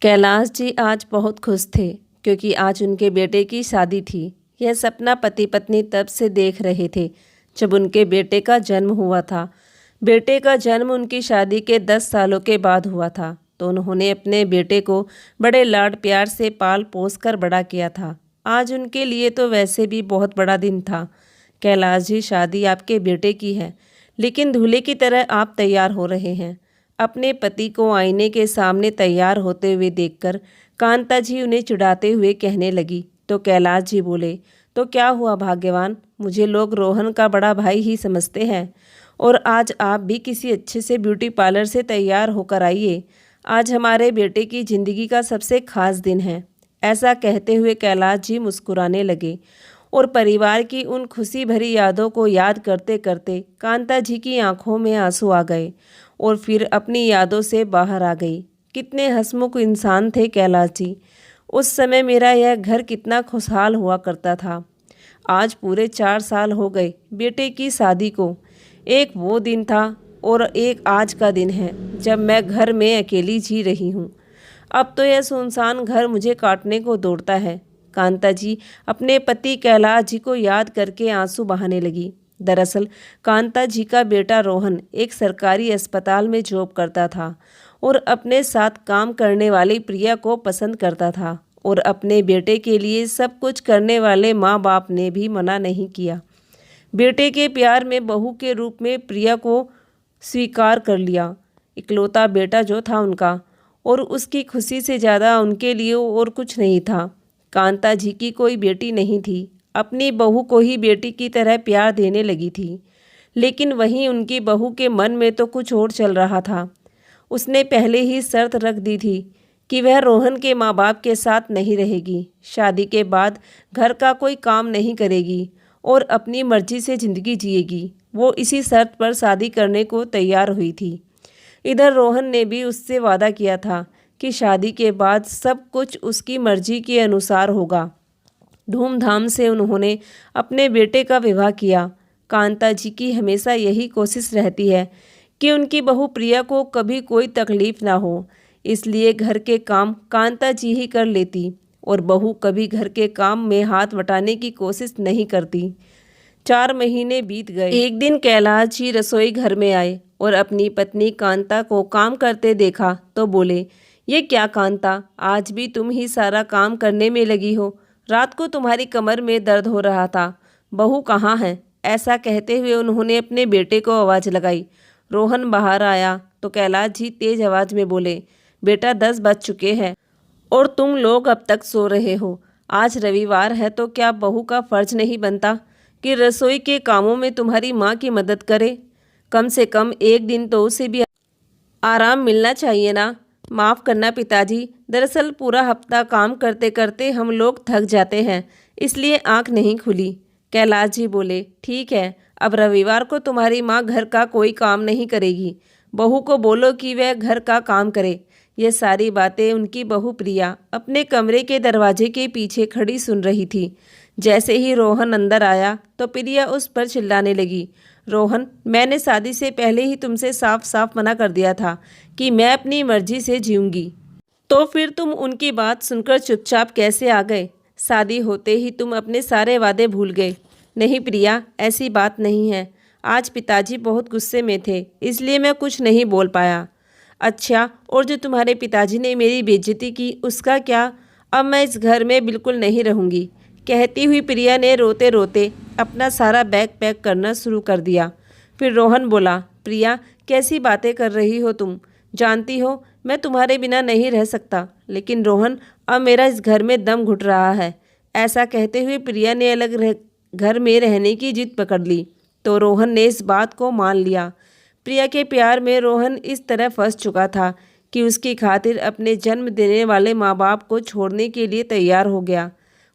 कैलाश जी आज बहुत खुश थे क्योंकि आज उनके बेटे की शादी थी। यह सपना पति पत्नी तब से देख रहे थे जब उनके बेटे का जन्म हुआ था। बेटे का जन्म उनकी शादी के 10 सालों के बाद हुआ था, तो उन्होंने अपने बेटे को बड़े लाड प्यार से पाल पोस कर बड़ा किया था। आज उनके लिए तो वैसे भी बहुत बड़ा दिन था। कैलाश जी, शादी आपके बेटे की है, लेकिन दूल्हे की तरह आप तैयार हो रहे हैं। अपने पति को आईने के सामने तैयार होते हुए देखकर कांता जी उन्हें चिढ़ाते हुए कहने लगी, तो कैलाश जी बोले, तो क्या हुआ भाग्यवान, मुझे लोग रोहन का बड़ा भाई ही समझते हैं और आज आप भी किसी अच्छे से ब्यूटी पार्लर से तैयार होकर आइए। आज हमारे बेटे की ज़िंदगी का सबसे खास दिन है। ऐसा कहते हुए कैलाश जी मुस्कुराने लगे और परिवार की उन खुशी भरी यादों को याद करते करते कांता जी की आंखों में आंसू आ गए और फिर अपनी यादों से बाहर आ गई। कितने हंसमुख इंसान थे कैलाश जी। उस समय मेरा यह घर कितना खुशहाल हुआ करता था। आज पूरे 4 साल हो गए बेटे की शादी को। एक वो दिन था और एक आज का दिन है जब मैं घर में अकेली जी रही हूँ। अब तो यह सुनसान घर मुझे काटने को दौड़ता है। कांता जी अपने पति कैलाश जी को याद करके आंसू बहाने लगी। दरअसल कांता जी का बेटा रोहन एक सरकारी अस्पताल में जॉब करता था और अपने साथ काम करने वाली प्रिया को पसंद करता था और अपने बेटे के लिए सब कुछ करने वाले माँ बाप ने भी मना नहीं किया। बेटे के प्यार में बहू के रूप में प्रिया को स्वीकार कर लिया। इकलौता बेटा जो था उनका, और उसकी खुशी से ज़्यादा उनके लिए और कुछ नहीं था। कांता जी की कोई बेटी नहीं थी, अपनी बहू को ही बेटी की तरह प्यार देने लगी थी। लेकिन वहीं उनकी बहू के मन में तो कुछ और चल रहा था। उसने पहले ही शर्त रख दी थी कि वह रोहन के माँ बाप के साथ नहीं रहेगी, शादी के बाद घर का कोई काम नहीं करेगी और अपनी मर्जी से ज़िंदगी जिएगी। वो इसी शर्त पर शादी करने को तैयार हुई थी। इधर रोहन ने भी उससे वादा किया था कि शादी के बाद सब कुछ उसकी मर्जी के अनुसार होगा। धूमधाम से उन्होंने अपने बेटे का विवाह किया। कांता जी की हमेशा यही कोशिश रहती है कि उनकी बहू प्रिया को कभी कोई तकलीफ ना हो, इसलिए घर के काम कांता जी ही कर लेती और बहू कभी घर के काम में हाथ बटाने की कोशिश नहीं करती। 4 महीने बीत गए। एक दिन कैलाश जी रसोई घर में आए और अपनी पत्नी कांता को काम करते देखा तो बोले, ये क्या कांता, आज भी तुम ही सारा काम करने में लगी हो। रात को तुम्हारी कमर में दर्द हो रहा था, बहू कहाँ है? ऐसा कहते हुए उन्होंने अपने बेटे को आवाज़ लगाई। रोहन बाहर आया तो कैलाश जी तेज आवाज़ में बोले, बेटा 10 बज चुके हैं और तुम लोग अब तक सो रहे हो। आज रविवार है तो क्या बहू का फर्ज नहीं बनता कि रसोई के कामों में तुम्हारी माँ की मदद करे? कम से कम एक दिन तो उसे भी आराम मिलना चाहिए ना। माफ़ करना पिताजी, दरअसल पूरा हफ्ता काम करते करते हम लोग थक जाते हैं, इसलिए आंख नहीं खुली। कैलाश जी बोले, ठीक है, अब रविवार को तुम्हारी माँ घर का कोई काम नहीं करेगी। बहू को बोलो कि वह घर का काम करे। ये सारी बातें उनकी बहू प्रिया अपने कमरे के दरवाजे के पीछे खड़ी सुन रही थी। जैसे ही रोहन अंदर आया तो प्रिया उस पर चिल्लाने लगी, रोहन, मैंने शादी से पहले ही तुमसे साफ साफ मना कर दिया था कि मैं अपनी मर्जी से जीऊँगी, तो फिर तुम उनकी बात सुनकर चुपचाप कैसे आ गए? शादी होते ही तुम अपने सारे वादे भूल गए। नहीं प्रिया, ऐसी बात नहीं है। आज पिताजी बहुत गुस्से में थे, इसलिए मैं कुछ नहीं बोल पाया। अच्छा, और जो तुम्हारे पिताजी ने मेरी बेइज्जती की उसका क्या? अब मैं इस घर में बिल्कुल नहीं रहूँगी, कहती हुई प्रिया ने रोते रोते अपना सारा बैग पैक करना शुरू कर दिया। फिर रोहन बोला, प्रिया कैसी बातें कर रही हो तुम? जानती हो मैं तुम्हारे बिना नहीं रह सकता, लेकिन रोहन अब मेरा इस घर में दम घुट रहा है। ऐसा कहते हुए प्रिया ने घर में रहने की जिद पकड़ ली, तो रोहन ने इस बात को मान लिया। प्रिया के प्यार में रोहन इस तरह फंस चुका था कि उसकी खातिर अपने जन्म देने वाले माँ बाप को छोड़ने के लिए तैयार हो गया।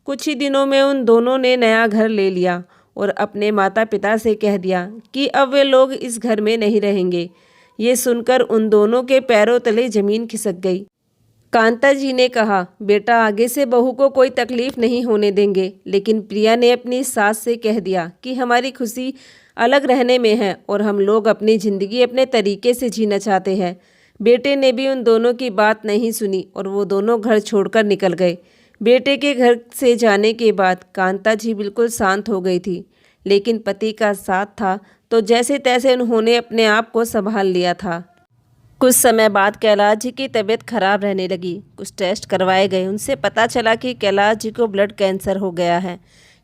कुछ ही दिनों में उन दोनों ने नया घर ले लिया और अपने माता पिता से कह दिया कि अब वे लोग इस घर में नहीं रहेंगे। ये सुनकर उन दोनों के पैरों तले जमीन खिसक गई। कांता जी ने कहा, बेटा आगे से बहू को कोई तकलीफ नहीं होने देंगे। लेकिन प्रिया ने अपनी सास से कह दिया कि हमारी खुशी अलग रहने में है और हम लोग अपनी ज़िंदगी अपने तरीके से जीना चाहते हैं। बेटे ने भी उन दोनों की बात नहीं सुनी और वो दोनों घर छोड़कर निकल गए। बेटे के घर से जाने के बाद कांता जी बिल्कुल शांत हो गई थी, लेकिन पति का साथ था तो जैसे तैसे उन्होंने अपने आप को संभाल लिया था। कुछ समय बाद कैलाश जी की तबीयत खराब रहने लगी। कुछ टेस्ट करवाए गए, उनसे पता चला कि कैलाश जी को ब्लड कैंसर हो गया है।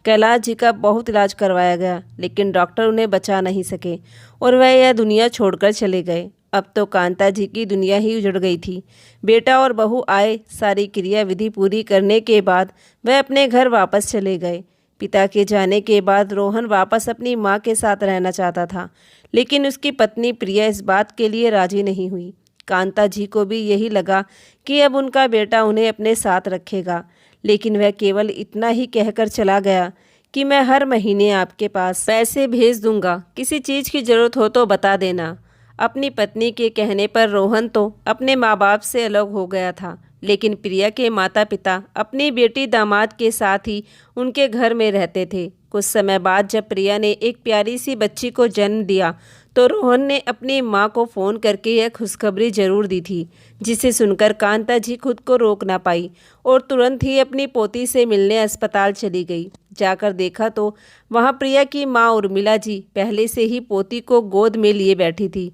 कैलाश जी का बहुत इलाज करवाया गया, लेकिन डॉक्टर उन्हें बचा नहीं सके और वह यह दुनिया छोड़कर चले गए। अब तो कांता जी की दुनिया ही उजड़ गई थी। बेटा और बहू आए, सारी क्रिया विधि पूरी करने के बाद वह अपने घर वापस चले गए। पिता के जाने के बाद रोहन वापस अपनी माँ के साथ रहना चाहता था, लेकिन उसकी पत्नी प्रिया इस बात के लिए राजी नहीं हुई। कांता जी को भी यही लगा कि अब उनका बेटा उन्हें अपने साथ रखेगा, लेकिन वह केवल इतना ही कहकर चला गया कि मैं हर महीने आपके पास पैसे भेज दूंगा, किसी चीज़ की ज़रूरत हो तो बता देना। अपनी पत्नी के कहने पर रोहन तो अपने माँ बाप से अलग हो गया था, लेकिन प्रिया के माता पिता अपनी बेटी दामाद के साथ ही उनके घर में रहते थे। कुछ समय बाद जब प्रिया ने एक प्यारी सी बच्ची को जन्म दिया तो रोहन ने अपनी माँ को फ़ोन करके यह खुशखबरी जरूर दी थी, जिसे सुनकर कांता जी खुद को रोक ना पाई और तुरंत ही अपनी पोती से मिलने अस्पताल चली गई। जाकर देखा तो वहाँ प्रिया की माँ उर्मिला जी पहले से ही पोती को गोद में लिए बैठी थी।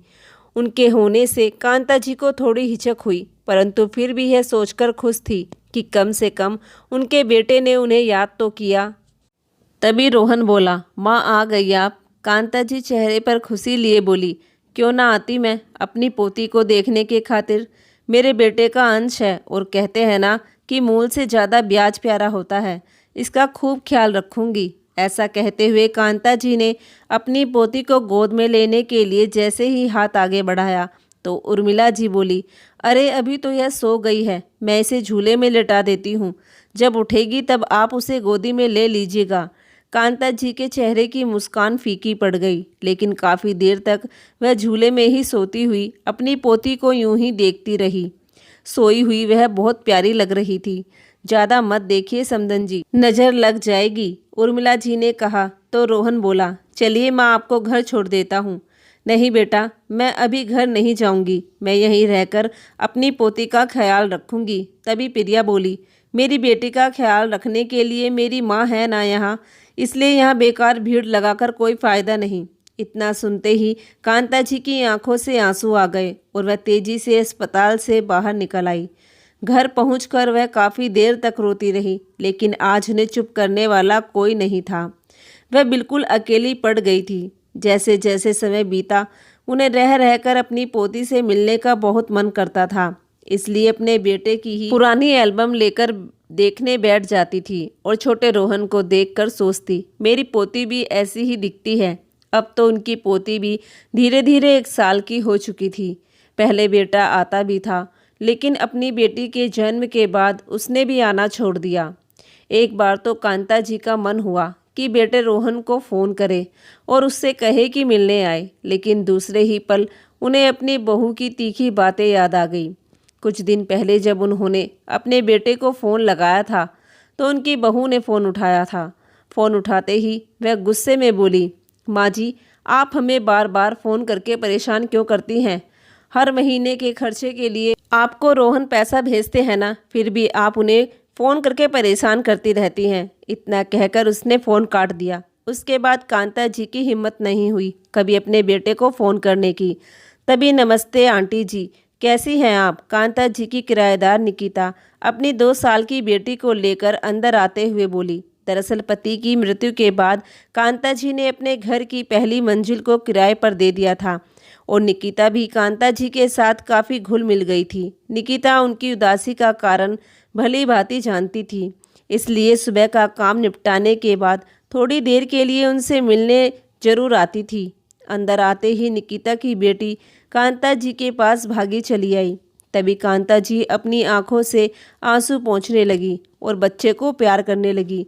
उनके होने से कांता जी को थोड़ी हिचक हुई, परंतु फिर भी यह सोचकर खुश थी कि कम से कम उनके बेटे ने उन्हें याद तो किया। तभी रोहन बोला, माँ आ गई आप। कांता जी चेहरे पर खुशी लिए बोली, क्यों ना आती मैं अपनी पोती को देखने के खातिर। मेरे बेटे का अंश है और कहते हैं ना कि मूल से ज़्यादा ब्याज प्यारा होता है, इसका खूब ख्याल रखूंगी। ऐसा कहते हुए कांता जी ने अपनी पोती को गोद में लेने के लिए जैसे ही हाथ आगे बढ़ाया तो उर्मिला जी बोली, अरे अभी तो यह सो गई है, मैं इसे झूले में लेटा देती हूँ, जब उठेगी तब आप उसे गोदी में ले लीजिएगा। कांता जी के चेहरे की मुस्कान फीकी पड़ गई, लेकिन काफ़ी देर तक वह झूले में ही सोती हुई अपनी पोती को यूं ही देखती रही। सोई हुई वह बहुत प्यारी लग रही थी। ज़्यादा मत देखिए समदन जी, नज़र लग जाएगी, उर्मिला जी ने कहा तो रोहन बोला, चलिए माँ आपको घर छोड़ देता हूँ। नहीं बेटा, मैं अभी घर नहीं जाऊँगी, मैं यहीं रहकर अपनी पोती का ख्याल रखूँगी। तभी प्रिया बोली, मेरी बेटी का ख्याल रखने के लिए मेरी माँ है ना यहाँ, इसलिए यहाँ बेकार भीड़ लगाकर कोई फ़ायदा नहीं। इतना सुनते ही कांता जी की आंखों से आंसू आ गए और वह तेजी से अस्पताल से बाहर निकल आई। घर पहुंचकर वह काफ़ी देर तक रोती रही, लेकिन आज उन्हें चुप करने वाला कोई नहीं था। वह बिल्कुल अकेली पड़ गई थी। जैसे जैसे समय बीता उन्हें रह रहकर अपनी पोती से मिलने का बहुत मन करता था, इसलिए अपने बेटे की ही पुरानी एल्बम लेकर देखने बैठ जाती थी और छोटे रोहन को देखकर सोचती, मेरी पोती भी ऐसी ही दिखती है। अब तो उनकी पोती भी धीरे धीरे 1 साल की हो चुकी थी। पहले बेटा आता भी था, लेकिन अपनी बेटी के जन्म के बाद उसने भी आना छोड़ दिया। एक बार तो कांता जी का मन हुआ कि बेटे रोहन को फ़ोन करे और उससे कहे कि मिलने आए, लेकिन दूसरे ही पल उन्हें अपनी बहू की तीखी बातें याद आ गई। कुछ दिन पहले जब उन्होंने अपने बेटे को फ़ोन लगाया था तो उनकी बहू ने फ़ोन उठाया था। फ़ोन उठाते ही वह गुस्से में बोली, माँ जी, आप हमें बार बार फ़ोन करके परेशान क्यों करती हैं? हर महीने के खर्चे के लिए आपको रोहन पैसा भेजते हैं ना, फिर भी आप उन्हें फ़ोन करके परेशान करती रहती हैं। इतना कहकर उसने फ़ोन काट दिया। उसके बाद कांता जी की हिम्मत नहीं हुई कभी अपने बेटे को फ़ोन करने की। तभी नमस्ते आंटी जी, कैसी हैं आप? कांता जी की किराएदार निकिता अपनी 2 साल की बेटी को लेकर अंदर आते हुए बोली। दरअसल पति की मृत्यु के बाद कांता जी ने अपने घर की पहली मंजिल को किराए पर दे दिया था और निकिता भी कांता जी के साथ काफ़ी घुल मिल गई थी। निकिता उनकी उदासी का कारण भली भांति जानती थी, इसलिए सुबह का काम निपटाने के बाद थोड़ी देर के लिए उनसे मिलने जरूर आती थी। अंदर आते ही निकिता की बेटी कांता जी के पास भागी चली आई। तभी कांता जी अपनी आंखों से आंसू पोंछने लगी और बच्चे को प्यार करने लगी।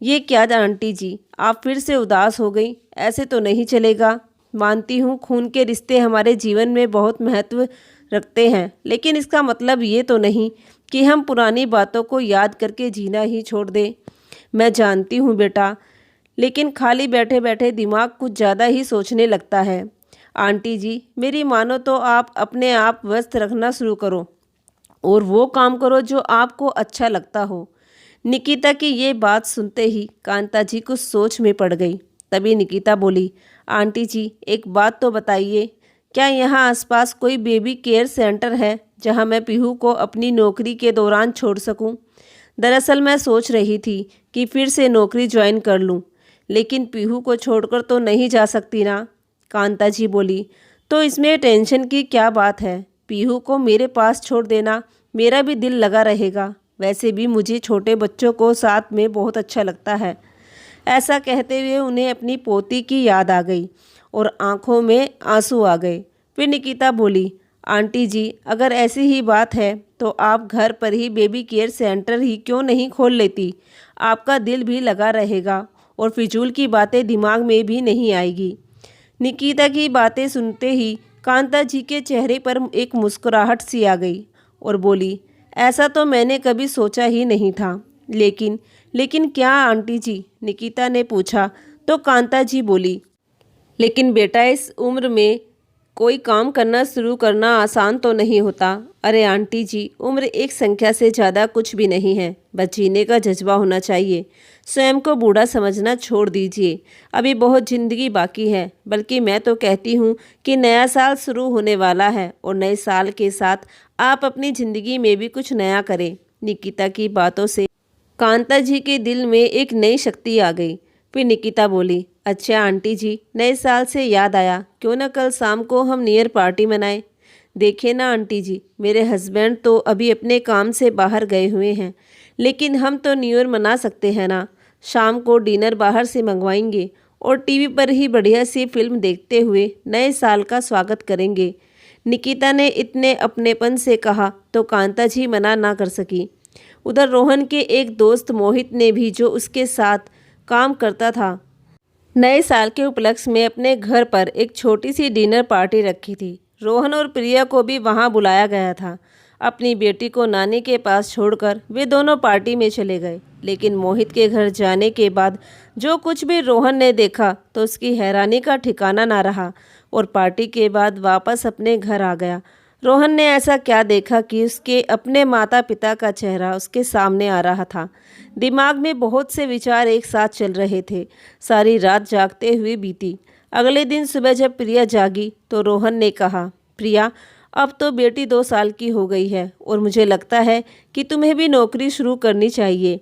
ये क्या आंटी जी, आप फिर से उदास हो गई? ऐसे तो नहीं चलेगा। मानती हूँ खून के रिश्ते हमारे जीवन में बहुत महत्व रखते हैं, लेकिन इसका मतलब ये तो नहीं कि हम पुरानी बातों को याद करके जीना ही छोड़ दें। मैं जानती हूँ बेटा, लेकिन खाली बैठे बैठे दिमाग कुछ ज़्यादा ही सोचने लगता है। आंटी जी, मेरी मानो तो आप अपने आप व्यस्त रखना शुरू करो और वो काम करो जो आपको अच्छा लगता हो। निकिता की ये बात सुनते ही कांता जी कुछ सोच में पड़ गई। तभी निकिता बोली, आंटी जी एक बात तो बताइए, क्या यहाँ आसपास कोई बेबी केयर सेंटर है जहाँ मैं पीहू को अपनी नौकरी के दौरान छोड़ सकूँ? दरअसल मैं सोच रही थी कि फिर से नौकरी ज्वाइन कर लूँ, लेकिन पीहू को छोड़कर तो नहीं जा सकती ना। कांता जी बोली, तो इसमें टेंशन की क्या बात है? पीहू को मेरे पास छोड़ देना, मेरा भी दिल लगा रहेगा। वैसे भी मुझे छोटे बच्चों को साथ में बहुत अच्छा लगता है। ऐसा कहते हुए उन्हें अपनी पोती की याद आ गई और आंखों में आंसू आ गए। फिर निकिता बोली, आंटी जी अगर ऐसी ही बात है तो आप घर पर ही बेबी केयर सेंटर ही क्यों नहीं खोल लेती? आपका दिल भी लगा रहेगा और फिजूल की बातें दिमाग में भी नहीं आएगी। निकिता की बातें सुनते ही कांता जी के चेहरे पर एक मुस्कुराहट सी आ गई और बोली, ऐसा तो मैंने कभी सोचा ही नहीं था। लेकिन लेकिन क्या आंटी जी? निकिता ने पूछा तो कांता जी बोली, लेकिन बेटा इस उम्र में कोई काम करना शुरू करना आसान तो नहीं होता। अरे आंटी जी, उम्र एक संख्या से ज़्यादा कुछ भी नहीं है, बस जीने का जज्बा होना चाहिए। स्वयं को बूढ़ा समझना छोड़ दीजिए, अभी बहुत ज़िंदगी बाकी है। बल्कि मैं तो कहती हूँ कि नया साल शुरू होने वाला है और नए साल के साथ आप अपनी ज़िंदगी में भी कुछ नया करें। निकिता की बातों से कांता जी के दिल में एक नई शक्ति आ गई। फिर निकिता बोली, अच्छा आंटी जी, नए साल से याद आया, क्यों ना कल शाम को हम न्यू ईयर पार्टी मनाएं? देखिए ना आंटी जी, मेरे हस्बैंड तो अभी अपने काम से बाहर गए हुए हैं, लेकिन हम तो न्यू ईयर मना सकते हैं ना। शाम को डिनर बाहर से मंगवाएंगे और टीवी पर ही बढ़िया सी फिल्म देखते हुए नए साल का स्वागत करेंगे। निकिता ने इतने अपनेपन से कहा तो कांता जी मना ना कर सकी। उधर रोहन के एक दोस्त मोहित ने भी, जो उसके साथ काम करता था, नए साल के उपलक्ष्य में अपने घर पर एक छोटी सी डिनर पार्टी रखी थी। रोहन और प्रिया को भी वहां बुलाया गया था। अपनी बेटी को नानी के पास छोड़कर वे दोनों पार्टी में चले गए। लेकिन मोहित के घर जाने के बाद जो कुछ भी रोहन ने देखा तो उसकी हैरानी का ठिकाना ना रहा और पार्टी के बाद वापस अपने घर आ गया। रोहन ने ऐसा क्या देखा कि उसके अपने माता पिता का चेहरा उसके सामने आ रहा था। दिमाग में बहुत से विचार एक साथ चल रहे थे। सारी रात जागते हुए बीती। अगले दिन सुबह जब प्रिया जागी तो रोहन ने कहा, प्रिया अब तो बेटी 2 साल की हो गई है और मुझे लगता है कि तुम्हें भी नौकरी शुरू करनी चाहिए।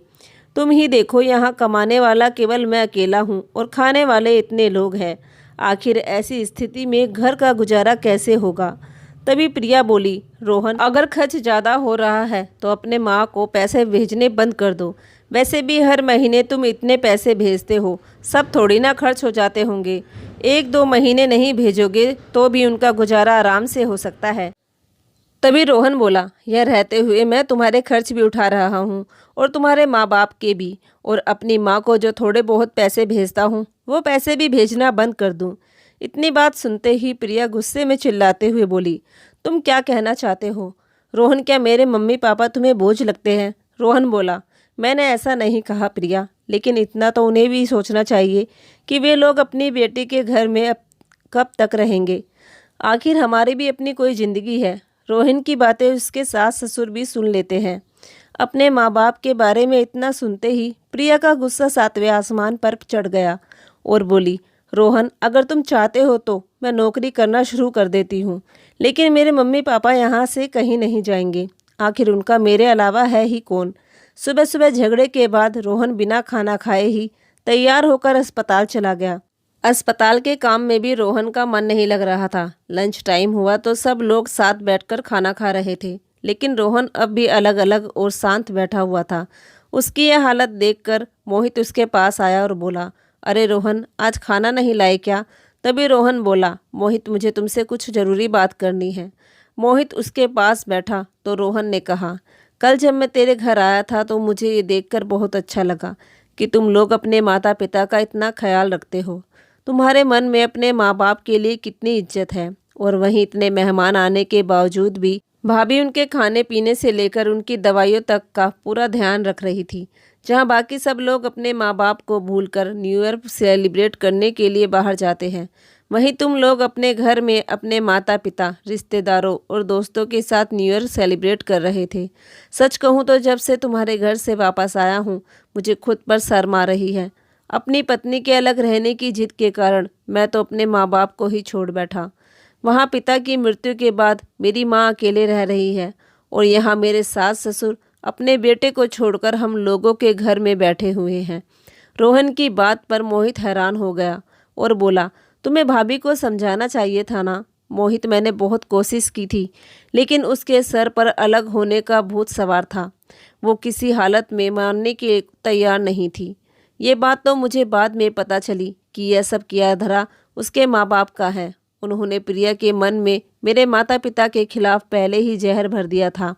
तुम ही देखो, यहाँ कमाने वाला केवल मैं अकेला हूँ और खाने वाले इतने लोग हैं। आखिर ऐसी स्थिति में घर का गुजारा कैसे होगा? तभी प्रिया बोली, रोहन अगर खर्च ज़्यादा हो रहा है तो अपने माँ को पैसे भेजने बंद कर दो। वैसे भी हर महीने तुम इतने पैसे भेजते हो, सब थोड़ी ना खर्च हो जाते होंगे। 1-2 महीने नहीं भेजोगे तो भी उनका गुजारा आराम से हो सकता है। तभी रोहन बोला, यह रहते हुए मैं तुम्हारे खर्च भी उठा रहा हूँ और तुम्हारे माँ बाप के भी, और अपनी माँ को जो थोड़े बहुत पैसे भेजता हूँ वो पैसे भी भेजना बंद कर दूँ। इतनी बात सुनते ही प्रिया गुस्से में चिल्लाते हुए बोली, तुम क्या कहना चाहते हो? रोहन, क्या मेरे मम्मी पापा तुम्हें बोझ लगते हैं? रोहन बोला, मैंने ऐसा नहीं कहा प्रिया, लेकिन इतना तो उन्हें भी सोचना चाहिए कि वे लोग अपनी बेटी के घर में अब कब तक रहेंगे। आखिर हमारी भी अपनी कोई ज़िंदगी है। रोहन की बातें उसके सास ससुर भी सुन लेते हैं। अपने माँ बाप के बारे में इतना सुनते ही प्रिया का गुस्सा 7वें आसमान पर चढ़ गया और बोली, रोहन अगर तुम चाहते हो तो मैं नौकरी करना शुरू कर देती हूँ, लेकिन मेरे मम्मी पापा यहाँ से कहीं नहीं जाएंगे। आखिर उनका मेरे अलावा है ही कौन? सुबह सुबह झगड़े के बाद रोहन बिना खाना खाए ही तैयार होकर अस्पताल चला गया। अस्पताल के काम में भी रोहन का मन नहीं लग रहा था। लंच टाइम हुआ तो सब लोग साथ बैठकर खाना खा रहे थे, लेकिन रोहन अब भी अलग अलग और शांत बैठा हुआ था। उसकी यह हालत देखकर मोहित उसके पास आया और बोला, अरे रोहन, आज खाना नहीं लाए क्या? तभी रोहन बोला, मोहित मुझे तुमसे कुछ ज़रूरी बात करनी है। मोहित उसके पास बैठा तो रोहन ने कहा, कल जब मैं तेरे घर आया था तो मुझे ये देखकर बहुत अच्छा लगा कि तुम लोग अपने माता पिता का इतना ख्याल रखते हो। तुम्हारे मन में अपने माँ बाप के लिए कितनी इज्जत है, और वहीं इतने मेहमान आने के बावजूद भी भाभी उनके खाने पीने से लेकर उनकी दवाइयों तक का पूरा ध्यान रख रही थी। जहाँ बाकी सब लोग अपने माँ बाप को भूलकर न्यू ईयर सेलिब्रेट करने के लिए बाहर जाते हैं, वहीं तुम लोग अपने घर में अपने माता पिता, रिश्तेदारों और दोस्तों के साथ न्यू ईयर सेलिब्रेट कर रहे थे। सच कहूँ तो जब से तुम्हारे घर से वापस आया हूँ, मुझे खुद पर शर्म आ रही है। अपनी पत्नी के अलग रहने की जिद के कारण मैं तो अपने माँ बाप को ही छोड़ बैठा। वहाँ पिता की मृत्यु के बाद मेरी माँ अकेले रह रही है और यहाँ मेरे सास ससुर अपने बेटे को छोड़कर हम लोगों के घर में बैठे हुए हैं। रोहन की बात पर मोहित हैरान हो गया और बोला, तुम्हें भाभी को समझाना चाहिए था ना। मोहित, मैंने बहुत कोशिश की थी, लेकिन उसके सर पर अलग होने का भूत सवार था। वो किसी हालत में मानने के तैयार नहीं थी। ये बात तो मुझे बाद में पता चली कि यह सब किया धरा उसके माँ बाप का है। उन्होंने प्रिया के मन में मेरे माता पिता के खिलाफ पहले ही जहर भर दिया था,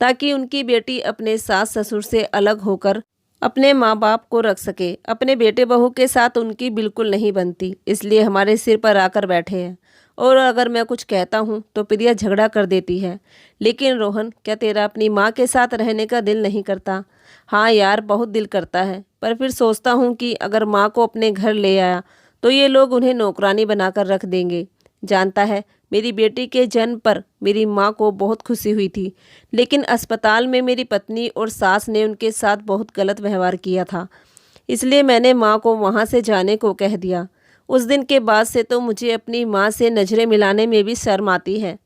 ताकि उनकी बेटी अपने सास ससुर से अलग होकर अपने माँ बाप को रख सके। अपने बेटे बहू के साथ उनकी बिल्कुल नहीं बनती, इसलिए हमारे सिर पर आकर बैठे हैं। और अगर मैं कुछ कहता हूँ तो प्रिया झगड़ा कर देती है। लेकिन रोहन, क्या तेरा अपनी माँ के साथ रहने का दिल नहीं करता? हाँ यार, बहुत दिल करता है, पर फिर सोचता हूँ कि अगर माँ को अपने घर ले आया तो ये लोग उन्हें नौकरानी बनाकर रख देंगे। जानता है, मेरी बेटी के जन्म पर मेरी माँ को बहुत खुशी हुई थी, लेकिन अस्पताल में मेरी पत्नी और सास ने उनके साथ बहुत गलत व्यवहार किया था। इसलिए मैंने माँ को वहाँ से जाने को कह दिया। उस दिन के बाद से तो मुझे अपनी माँ से नज़रें मिलाने में भी शर्म आती है।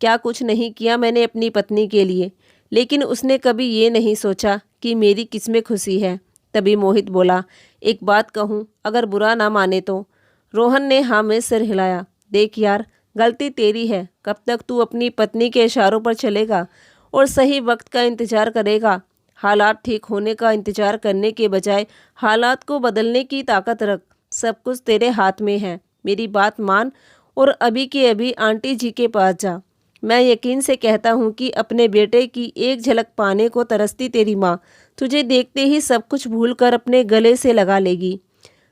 क्या कुछ नहीं किया मैंने अपनी पत्नी के लिए, लेकिन उसने कभी ये नहीं सोचा कि मेरी किसमें खुशी है। तभी मोहित बोला, एक बात कहूँ, अगर बुरा ना माने तो। रोहन ने हाँ में सिर हिलाया। देख यार, गलती तेरी है। कब तक तू अपनी पत्नी के इशारों पर चलेगा और सही वक्त का इंतजार करेगा? हालात ठीक होने का इंतजार करने के बजाय हालात को बदलने की ताकत रख। सब कुछ तेरे हाथ में है। मेरी बात मान और अभी के अभी आंटी जी के पास जा। मैं यकीन से कहता हूँ कि अपने बेटे की एक झलक पाने को तरसती तेरी माँ तुझे देखते ही सब कुछ भूलकर अपने गले से लगा लेगी।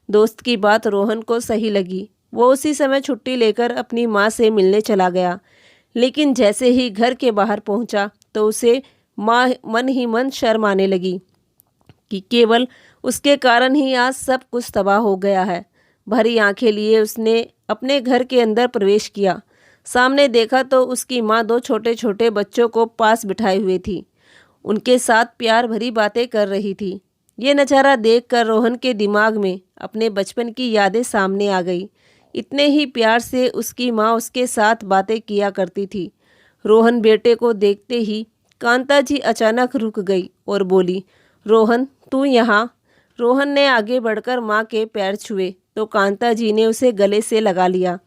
दोस्त की बात रोहन को सही लगी। वो उसी समय छुट्टी लेकर अपनी माँ से मिलने चला गया। लेकिन जैसे ही घर के बाहर पहुंचा तो उसे माँ मन ही मन शर्म आने लगी कि केवल उसके कारण ही आज सब कुछ तबाह हो गया है। भरी आंखें लिए उसने अपने घर के अंदर प्रवेश किया। सामने देखा तो उसकी माँ दो छोटे छोटे बच्चों को पास बिठाई हुई थी, उनके साथ प्यार भरी बातें कर रही थी। ये नज़ारा देखकर रोहन के दिमाग में अपने बचपन की यादें सामने आ गई। इतने ही प्यार से उसकी माँ उसके साथ बातें किया करती थी। रोहन बेटे को देखते ही कांता जी अचानक रुक गई और बोली, रोहन तू यहाँ। रोहन ने आगे बढ़कर माँ के पैर छुए तो कांता जी ने उसे गले से लगा लिया।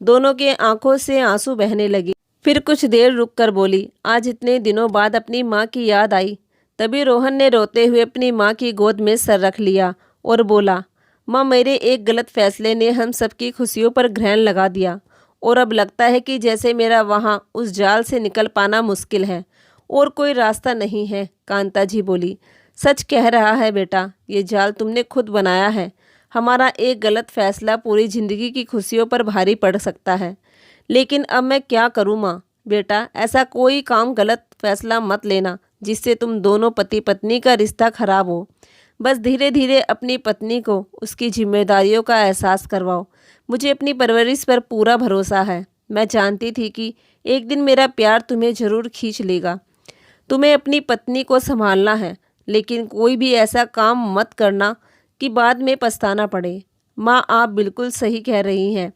दोनों के आंखों से आंसू बहने लगे। फिर कुछ देर रुककर बोली, आज इतने दिनों बाद अपनी माँ की याद आई। तभी रोहन ने रोते हुए अपनी माँ की गोद में सर रख लिया और बोला, माँ, मेरे एक गलत फैसले ने हम सबकी खुशियों पर ग्रहण लगा दिया और अब लगता है कि जैसे मेरा वहाँ उस जाल से निकल पाना मुश्किल है और कोई रास्ता नहीं है। कांता जी बोली, सच कह रहा है बेटा, ये जाल तुमने खुद बनाया है। हमारा एक गलत फैसला पूरी जिंदगी की खुशियों पर भारी पड़ सकता है। लेकिन अब मैं क्या करूँ माँ? बेटा, ऐसा कोई काम गलत फैसला मत लेना जिससे तुम दोनों पति पत्नी का रिश्ता खराब हो। बस धीरे धीरे अपनी पत्नी को उसकी जिम्मेदारियों का एहसास करवाओ। मुझे अपनी परवरिश पर पूरा भरोसा है। मैं जानती थी कि एक दिन मेरा प्यार तुम्हें ज़रूर खींच लेगा। तुम्हें अपनी पत्नी को संभालना है, लेकिन कोई भी ऐसा काम मत करना कि बाद में पछताना पड़े। माँ, आप बिल्कुल सही कह रही हैं।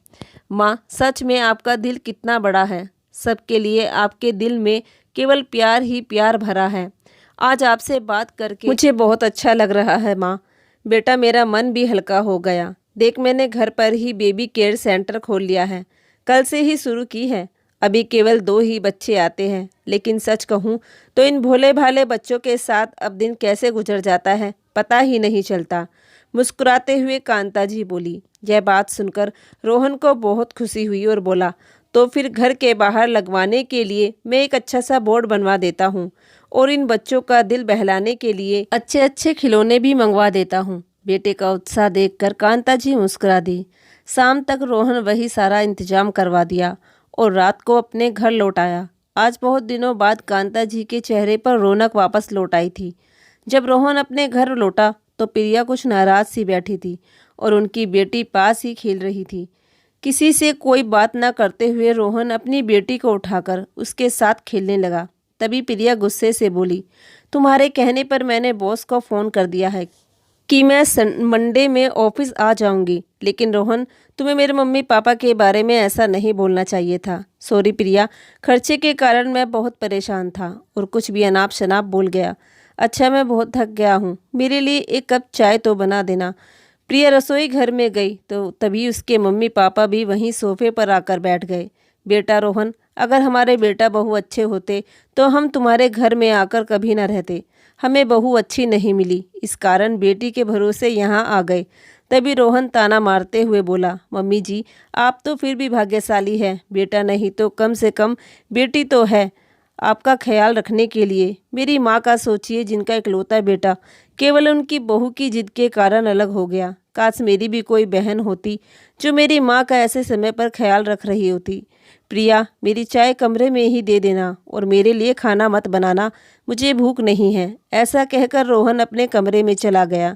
माँ, सच में आपका दिल कितना बड़ा है। सबके लिए आपके दिल में केवल प्यार ही प्यार भरा है। आज आपसे बात करके मुझे बहुत अच्छा लग रहा है माँ। बेटा, मेरा मन भी हल्का हो गया। देख, मैंने घर पर ही बेबी केयर सेंटर खोल लिया है। कल से ही शुरू की है। अभी केवल 2 ही बच्चे आते हैं, लेकिन सच कहूँ तो इन भोले भाले बच्चों के साथ अब दिन कैसे गुजर जाता है पता ही नहीं चलता। मुस्कुराते हुए कांता जी बोली। यह बात सुनकर रोहन को बहुत खुशी हुई और बोला, तो फिर घर के बाहर लगवाने के लिए मैं एक अच्छा सा बोर्ड बनवा देता हूँ और इन बच्चों का दिल बहलाने के लिए अच्छे अच्छे खिलौने भी मंगवा देता हूँ। बेटे का उत्साह देखकर कांता जी मुस्कुरा दी। शाम तक रोहन वही सारा इंतजाम करवा दिया और रात को अपने घर लौट आया। आज बहुत दिनों बाद कांता जी के चेहरे पर रौनक वापस लौट आई थी। जब रोहन अपने घर लौटा तो प्रिया कुछ नाराज सी बैठी थी और उनकी बेटी पास ही खेल रही थी। किसी से कोई बात ना करते हुए रोहन अपनी बेटी को उठाकर उसके साथ खेलने लगा। तभी प्रिया गुस्से से बोली, तुम्हारे कहने पर मैंने बॉस को फ़ोन कर दिया है कि मैं मंडे में ऑफिस आ जाऊंगी। लेकिन रोहन, तुम्हें मेरे मम्मी पापा के बारे में ऐसा नहीं बोलना चाहिए था। सॉरी प्रिया, खर्चे के कारण मैं बहुत परेशान था और कुछ भी अनाप शनाप बोल गया। अच्छा, मैं बहुत थक गया हूँ, मेरे लिए एक कप चाय तो बना देना। प्रिया रसोई घर में गई तो तभी उसके मम्मी पापा भी वहीं सोफे पर आकर बैठ गए। बेटा रोहन, अगर हमारे बेटा बहू अच्छे होते तो हम तुम्हारे घर में आकर कभी न रहते। हमें बहू अच्छी नहीं मिली, इस कारण बेटी के भरोसे यहाँ आ गए। तभी रोहन ताना मारते हुए बोला, मम्मी जी, आप तो फिर भी भाग्यशाली है। बेटा नहीं तो कम से कम बेटी तो है आपका ख्याल रखने के लिए। मेरी माँ का सोचिए, जिनका इकलौता बेटा केवल उनकी बहू की जिद के कारण अलग हो गया। काश मेरी भी कोई बहन होती जो मेरी माँ का ऐसे समय पर ख्याल रख रही होती। प्रिया, मेरी चाय कमरे में ही दे देना और मेरे लिए खाना मत बनाना, मुझे भूख नहीं है। ऐसा कहकर रोहन अपने कमरे में चला गया।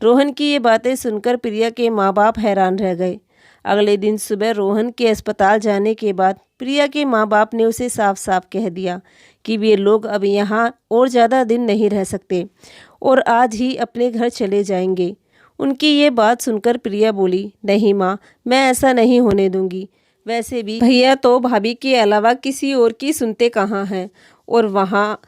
रोहन की ये बातें सुनकर प्रिया के माँ बाप हैरान रह गए। अगले दिन सुबह रोहन के अस्पताल जाने के बाद प्रिया के माँ बाप ने उसे साफ साफ कह दिया कि वे लोग अब यहाँ और ज़्यादा दिन नहीं रह सकते और आज ही अपने घर चले जाएंगे। उनकी ये बात सुनकर प्रिया बोली, नहीं माँ, मैं ऐसा नहीं होने दूंगी। वैसे भी भैया तो भाभी के अलावा किसी और की सुनते कहाँ हैं, और वहाँ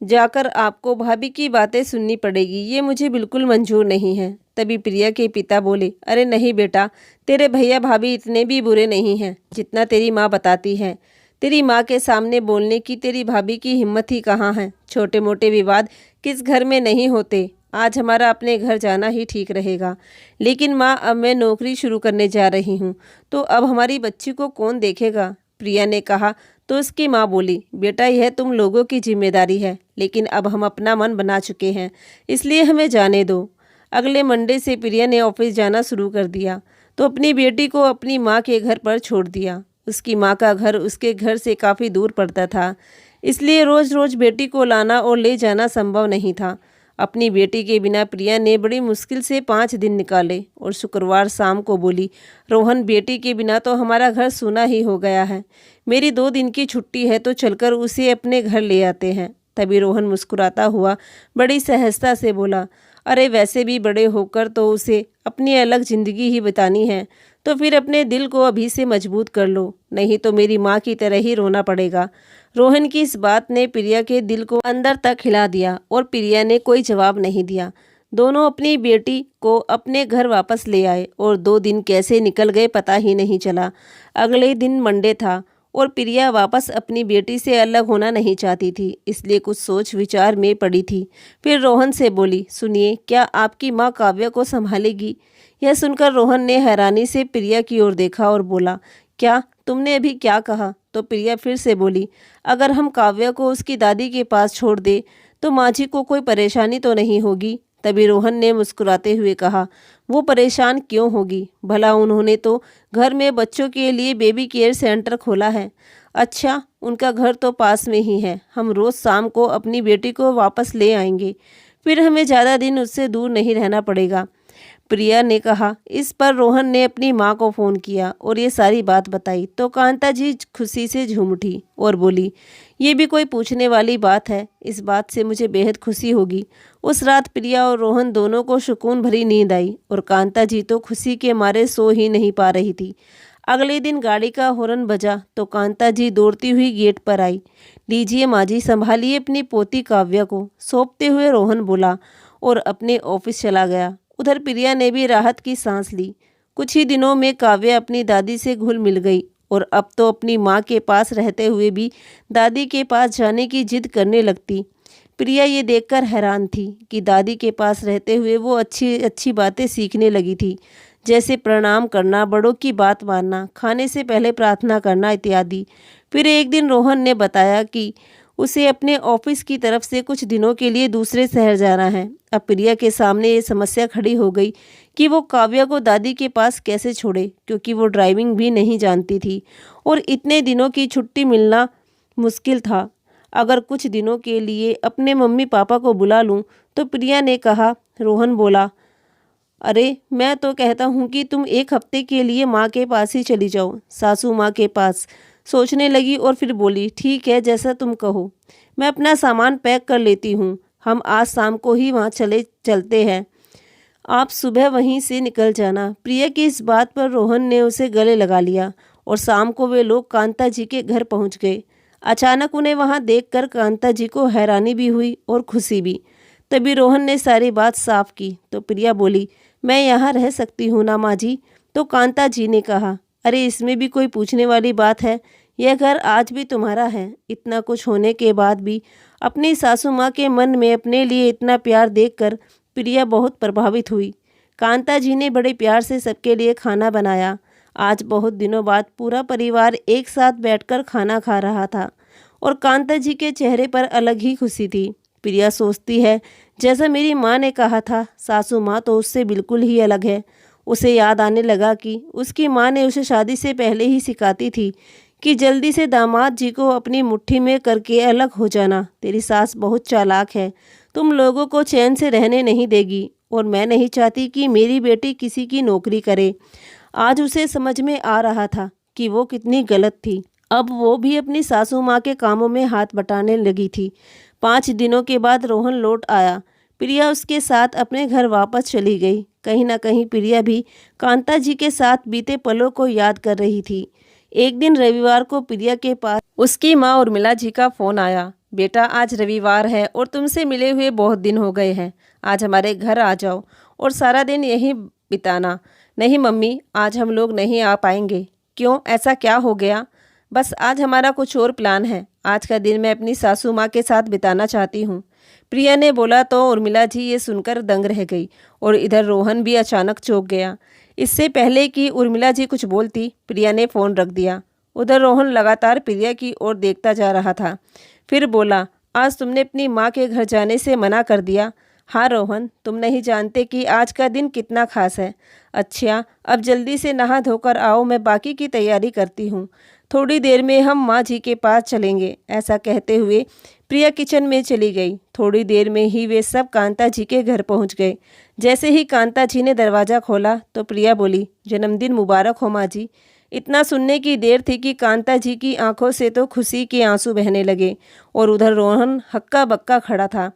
जाकर आपको भाभी की बातें सुननी पड़ेगी, ये मुझे बिल्कुल मंजूर नहीं है। तभी प्रिया के पिता बोले, अरे नहीं बेटा, तेरे भैया भाभी इतने भी बुरे नहीं हैं जितना तेरी माँ बताती है। तेरी माँ के सामने बोलने की तेरी भाभी की हिम्मत ही कहाँ है। छोटे मोटे विवाद किस घर में नहीं होते। आज हमारा अपने घर जाना ही ठीक रहेगा। लेकिन माँ, अब मैं नौकरी शुरू करने जा रही हूँ, तो अब हमारी बच्ची को कौन देखेगा? प्रिया ने कहा। तो उसकी माँ बोली, बेटा यह तुम लोगों की जिम्मेदारी है, लेकिन अब हम अपना मन बना चुके हैं, इसलिए हमें जाने दो। अगले मंडे से प्रिया ने ऑफिस जाना शुरू कर दिया तो अपनी बेटी को अपनी माँ के घर पर छोड़ दिया। उसकी माँ का घर उसके घर से काफ़ी दूर पड़ता था, इसलिए रोज़ रोज़ बेटी को लाना और ले जाना संभव नहीं था। अपनी बेटी के बिना प्रिया ने बड़ी मुश्किल से 5 दिन निकाले और शुक्रवार शाम को बोली, रोहन, बेटी के बिना तो हमारा घर सूना ही हो गया है। मेरी 2 दिन की छुट्टी है तो चलकर उसे अपने घर ले आते हैं। तभी रोहन मुस्कुराता हुआ बड़ी सहजता से बोला, अरे वैसे भी बड़े होकर तो उसे अपनी अलग ज़िंदगी ही बितानी है, तो फिर अपने दिल को अभी से मजबूत कर लो, नहीं तो मेरी माँ की तरह ही रोना पड़ेगा। रोहन की इस बात ने प्रिया के दिल को अंदर तक हिला दिया और प्रिया ने कोई जवाब नहीं दिया। दोनों अपनी बेटी को अपने घर वापस ले आए और 2 दिन कैसे निकल गए पता ही नहीं चला। अगले दिन मंडे था और प्रिया वापस अपनी बेटी से अलग होना नहीं चाहती थी, इसलिए कुछ सोच विचार में पड़ी थी। फिर रोहन से बोली, सुनिए, क्या आपकी माँ काव्या को संभालेगी? यह सुनकर रोहन ने हैरानी से प्रिया की ओर देखा और बोला, क्या तुमने अभी क्या कहा? तो प्रिया फिर से बोली, अगर हम काव्या को उसकी दादी के पास छोड़ दे तो माँ जी को कोई परेशानी तो नहीं होगी? तभी रोहन ने मुस्कुराते हुए कहा, वो परेशान क्यों होगी? भला उन्होंने तो घर में बच्चों के लिए बेबी केयर सेंटर खोला है। अच्छा, उनका घर तो पास में ही है, हम रोज़ शाम को अपनी बेटी को वापस ले आएंगे, फिर हमें ज़्यादा दिन उससे दूर नहीं रहना पड़ेगा। प्रिया ने कहा। इस पर रोहन ने अपनी माँ को फ़ोन किया और ये सारी बात बताई तो कांता जी खुशी से झूम उठी और बोली, ये भी कोई पूछने वाली बात है, इस बात से मुझे बेहद खुशी होगी। उस रात प्रिया और रोहन दोनों को सुकून भरी नींद आई और कांता जी तो खुशी के मारे सो ही नहीं पा रही थी। अगले दिन गाड़ी का हॉर्न बजा तो कांता जी दौड़ती हुई गेट पर आई। लीजिए माँ जी, संभालिए अपनी पोती काव्या को, सौंपते हुए रोहन बोला और अपने ऑफिस चला गया। उधर प्रिया ने भी राहत की सांस ली। कुछ ही दिनों में काव्या अपनी दादी से घुल मिल गई और अब तो अपनी माँ के पास रहते हुए भी दादी के पास जाने की जिद करने लगती। प्रिया ये देखकर हैरान थी कि दादी के पास रहते हुए वो अच्छी अच्छी बातें सीखने लगी थी, जैसे प्रणाम करना, बड़ों की बात मानना, खाने से पहले प्रार्थना करना इत्यादि। फिर एक दिन रोहन ने बताया कि उसे अपने ऑफिस की तरफ से कुछ दिनों के लिए दूसरे शहर जाना है। अब प्रिया के सामने ये समस्या खड़ी हो गई कि वो काव्या को दादी के पास कैसे छोड़े, क्योंकि वो ड्राइविंग भी नहीं जानती थी और इतने दिनों की छुट्टी मिलना मुश्किल था। अगर कुछ दिनों के लिए अपने मम्मी पापा को बुला लूं, तो प्रिया ने कहा। रोहन बोला, अरे मैं तो कहता हूँ कि तुम 1 हफ्ते के लिए माँ के पास ही चली जाओ, सासू माँ के पास। सोचने लगी और फिर बोली, ठीक है जैसा तुम कहो। मैं अपना सामान पैक कर लेती हूँ, हम आज शाम को ही वहाँ चलते हैं। आप सुबह वहीं से निकल जाना। प्रिया की इस बात पर रोहन ने उसे गले लगा लिया और शाम को वे लोग कांता जी के घर पहुँच गए। अचानक उन्हें वहाँ देखकर कांता जी को हैरानी भी हुई और खुशी भी। तभी रोहन ने सारी बात साफ की तो प्रिया बोली, मैं यहाँ रह सकती हूँ ना माँ जी? तो कांता जी ने कहा, अरे इसमें भी कोई पूछने वाली बात है, यह घर आज भी तुम्हारा है। इतना कुछ होने के बाद भी अपनी सासू माँ के मन में अपने लिए इतना प्यार देखकर प्रिया बहुत प्रभावित हुई। कांता जी ने बड़े प्यार से सबके लिए खाना बनाया। आज बहुत दिनों बाद पूरा परिवार एक साथ बैठकर खाना खा रहा था और कांता जी के चेहरे पर अलग ही खुशी थी। प्रिया सोचती है, जैसा मेरी माँ ने कहा था, सासू माँ तो उससे बिल्कुल ही अलग है। उसे याद आने लगा कि उसकी माँ ने उसे शादी से पहले ही सिखाती थी कि जल्दी से दामाद जी को अपनी मुट्ठी में करके अलग हो जाना। तेरी सास बहुत चालाक है, तुम लोगों को चैन से रहने नहीं देगी और मैं नहीं चाहती कि मेरी बेटी किसी की नौकरी करे। आज उसे समझ में आ रहा था कि वो कितनी गलत थी। अब वो भी अपनी सासू माँ के कामों में हाथ बटाने लगी थी। 5 दिनों के बाद रोहन लौट आया। प्रिया उसके साथ अपने घर वापस चली गई। कहीं ना कहीं प्रिया भी कांता जी के साथ बीते पलों को याद कर रही थी। एक दिन रविवार को प्रिया के पास उसकी माँ उर्मिला जी का फ़ोन आया। बेटा आज रविवार है और तुमसे मिले हुए बहुत दिन हो गए हैं, आज हमारे घर आ जाओ और सारा दिन यहीं बिताना। नहीं मम्मी, आज हम लोग नहीं आ पाएंगे। क्यों, ऐसा क्या हो गया? बस आज हमारा कुछ और प्लान है। आज का दिन मैं अपनी सासू माँ के साथ बिताना चाहती हूँ। प्रिया ने बोला तो उर्मिला जी ये सुनकर दंग रह गई और इधर रोहन भी अचानक चौंक गया। इससे पहले कि उर्मिला जी कुछ बोलती, प्रिया ने फ़ोन रख दिया। उधर रोहन लगातार प्रिया की ओर देखता जा रहा था। फिर बोला, आज तुमने अपनी माँ के घर जाने से मना कर दिया? हाँ रोहन, तुम नहीं जानते कि आज का दिन कितना खास है। अच्छा, अब जल्दी से नहा धोकर आओ, मैं बाकी की तैयारी करती हूँ। थोड़ी देर में हम माँ जी के पास चलेंगे। ऐसा कहते हुए प्रिया किचन में चली गई। थोड़ी देर में ही वे सब कांता जी के घर पहुँच गए। जैसे ही कांता जी ने दरवाज़ा खोला तो प्रिया बोली, जन्मदिन मुबारक हो माँ जी। इतना सुनने की देर थी कि कांता जी की आंखों से तो खुशी के आंसू बहने लगे और उधर रोहन हक्का बक्का खड़ा था,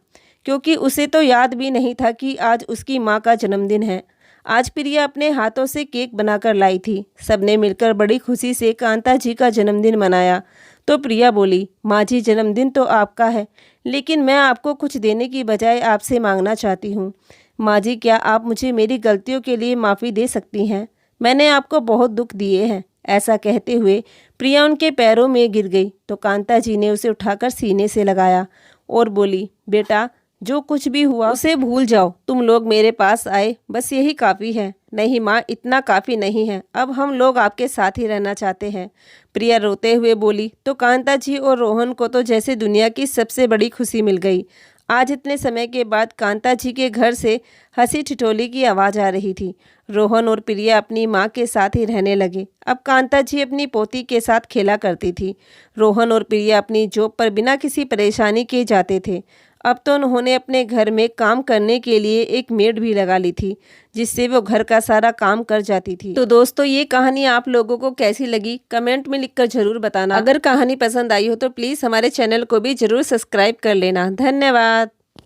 क्योंकि उसे तो याद भी नहीं था कि आज उसकी माँ का जन्मदिन है। आज प्रिया अपने हाथों से केक बनाकर लाई थी। सबने मिलकर बड़ी खुशी से कांता जी का जन्मदिन मनाया। तो प्रिया बोली, माँ जी जन्मदिन तो आपका है, लेकिन मैं आपको कुछ देने की बजाय आपसे मांगना चाहती हूँ। माँ जी, क्या आप मुझे मेरी गलतियों के लिए माफ़ी दे सकती हैं? मैंने आपको बहुत दुख दिए हैं। ऐसा कहते हुए प्रिया उनके पैरों में गिर गई तो कांता जी ने उसे उठाकर सीने से लगाया और बोली, बेटा जो कुछ भी हुआ उसे भूल जाओ। तुम लोग मेरे पास आए, बस यही काफ़ी है। नहीं माँ, इतना काफ़ी नहीं है, अब हम लोग आपके साथ ही रहना चाहते हैं। प्रिया रोते हुए बोली। तो कांता जी और रोहन को तो जैसे दुनिया की सबसे बड़ी खुशी मिल गई। आज इतने समय के बाद कांता जी के घर से हंसी ठिठोली की आवाज़ आ रही थी। रोहन और प्रिया अपनी माँ के साथ ही रहने लगे। अब कांता जी अपनी पोती के साथ खेला करती थी। रोहन और प्रिया अपनी जॉब पर बिना किसी परेशानी के जाते थे। अब तो उन्होंने अपने घर में काम करने के लिए एक मेड भी लगा ली थी, जिससे वो घर का सारा काम कर जाती थी। तो दोस्तों, ये कहानी आप लोगों को कैसी लगी कमेंट में लिखकर ज़रूर बताना। अगर कहानी पसंद आई हो तो प्लीज़ हमारे चैनल को भी ज़रूर सब्सक्राइब कर लेना। धन्यवाद।